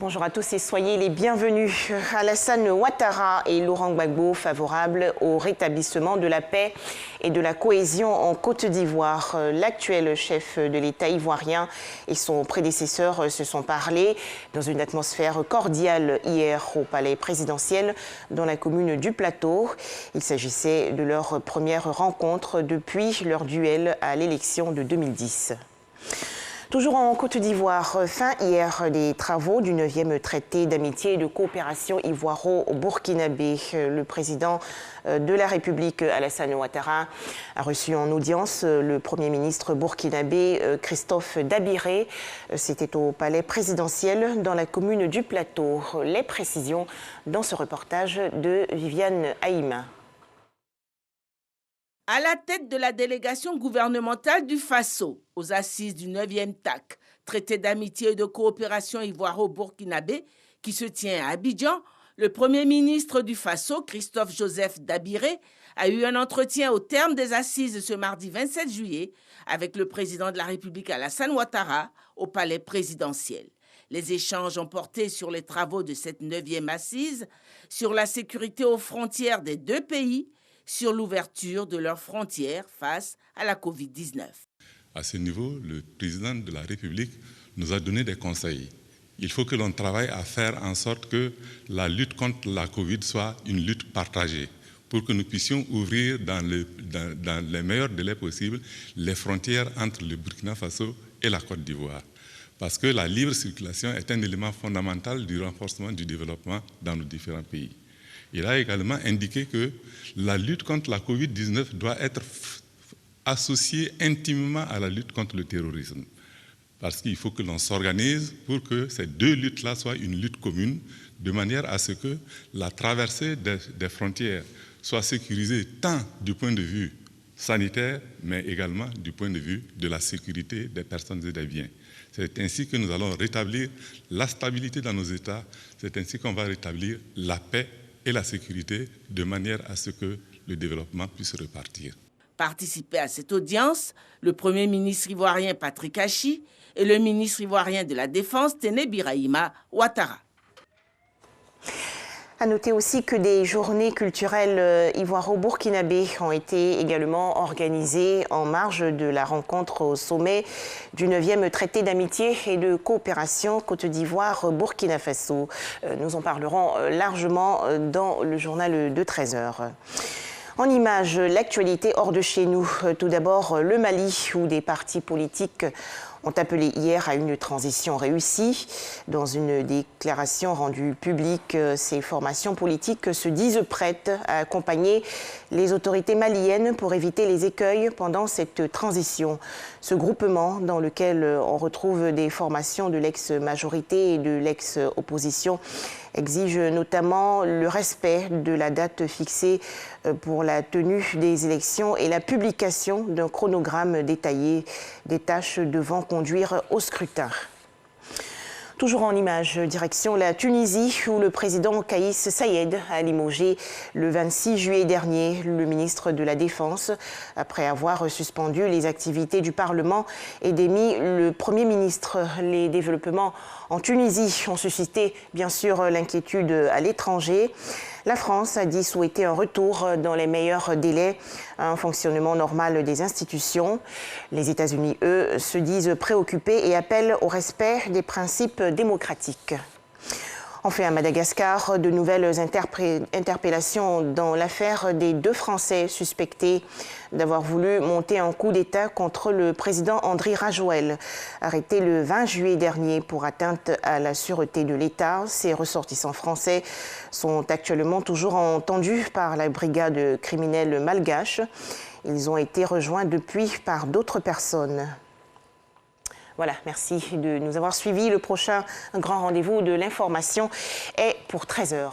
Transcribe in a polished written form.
Bonjour à tous et soyez les bienvenus. Alassane Ouattara et Laurent Gbagbo favorables au rétablissement de la paix et de la cohésion en Côte d'Ivoire. L'actuel chef de l'État ivoirien et son prédécesseur se sont parlé dans une atmosphère cordiale hier au palais présidentiel dans la commune du Plateau. Il s'agissait de leur première rencontre depuis leur duel à l'élection de 2010. Toujours en Côte d'Ivoire, fin hier des travaux du 9e traité d'amitié et de coopération ivoiro-burkinabé. Le président de la République, Alassane Ouattara, a reçu en audience le Premier ministre burkinabé, Christophe Dabiré. C'était au palais présidentiel dans la commune du Plateau. Les précisions dans ce reportage de Viviane Haïma. À la tête de la délégation gouvernementale du Faso, aux assises du 9e TAC, traité d'amitié et de coopération ivoiro-burkinabé, qui se tient à Abidjan, le Premier ministre du Faso, Christophe Joseph Dabiré, a eu un entretien au terme des assises ce mardi 27 juillet avec le président de la République Alassane Ouattara au palais présidentiel. Les échanges ont porté sur les travaux de cette 9e assise, sur la sécurité aux frontières des deux pays, sur l'ouverture de leurs frontières face à la Covid-19. À ce niveau, le président de la République nous a donné des conseils. Il faut que l'on travaille à faire en sorte que la lutte contre la Covid soit une lutte partagée pour que nous puissions ouvrir dans les meilleurs délais possibles les frontières entre le Burkina Faso et la Côte d'Ivoire. Parce que la libre circulation est un élément fondamental du renforcement du développement dans nos différents pays. Il a également indiqué que la lutte contre la Covid-19 doit être associée intimement à la lutte contre le terrorisme. Parce qu'il faut que l'on s'organise pour que ces deux luttes-là soient une lutte commune, de manière à ce que la traversée des frontières soit sécurisée tant du point de vue sanitaire, mais également du point de vue de la sécurité des personnes et des biens. C'est ainsi que nous allons rétablir la stabilité dans nos États, c'est ainsi qu'on va rétablir la paix et la sécurité de manière à ce que le développement puisse repartir. Participaient à cette audience le Premier ministre ivoirien Patrick Hachi et le ministre ivoirien de la Défense Téné Birahima Ouattara. À noter aussi que des journées culturelles ivoiro-burkinabé ont été également organisées en marge de la rencontre au sommet du 9e traité d'amitié et de coopération Côte d'Ivoire-Burkina Faso. Nous en parlerons largement dans le journal de 13h. En images, l'actualité hors de chez nous. Tout d'abord, le Mali, où des partis politiques ont appelé hier à une transition réussie. Dans une déclaration rendue publique, ces formations politiques se disent prêtes à accompagner les autorités maliennes pour éviter les écueils pendant cette transition. Ce groupement, dans lequel on retrouve des formations de l'ex-majorité et de l'ex-opposition, exige notamment le respect de la date fixée pour la tenue des élections et la publication d'un chronogramme détaillé des tâches devant conduire au scrutin. Toujours en images, direction la Tunisie où le président Kais Saied a limogé le 26 juillet dernier le ministre de la Défense après avoir suspendu les activités du Parlement et démis le Premier ministre. Les développements en Tunisie ont suscité bien sûr l'inquiétude à l'étranger. La France a dit souhaiter un retour dans les meilleurs délais à un fonctionnement normal des institutions. Les États-Unis, eux, se disent préoccupés et appellent au respect des principes démocratiques. Enfin, à Madagascar, de nouvelles interpellations dans l'affaire des deux Français suspectés d'avoir voulu monter un coup d'État contre le président Andry Rajoelina, arrêté le 20 juillet dernier pour atteinte à la sûreté de l'État. Ces ressortissants français sont actuellement toujours entendus par la brigade criminelle malgache. Ils ont été rejoints depuis par d'autres personnes. Voilà, merci de nous avoir suivis. Le prochain grand rendez-vous de l'information est pour 13h.